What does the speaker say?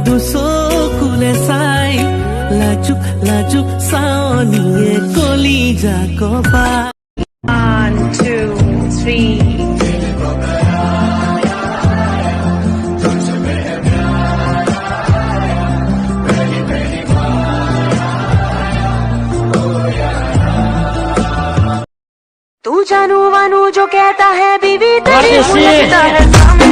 দুচকুলে চাই লাজুক লাজুক চাৱনিয়ে কলিজা কবা 1, 2, 3 तू जानू वानू जो कहता है बीवी तेरी लगता है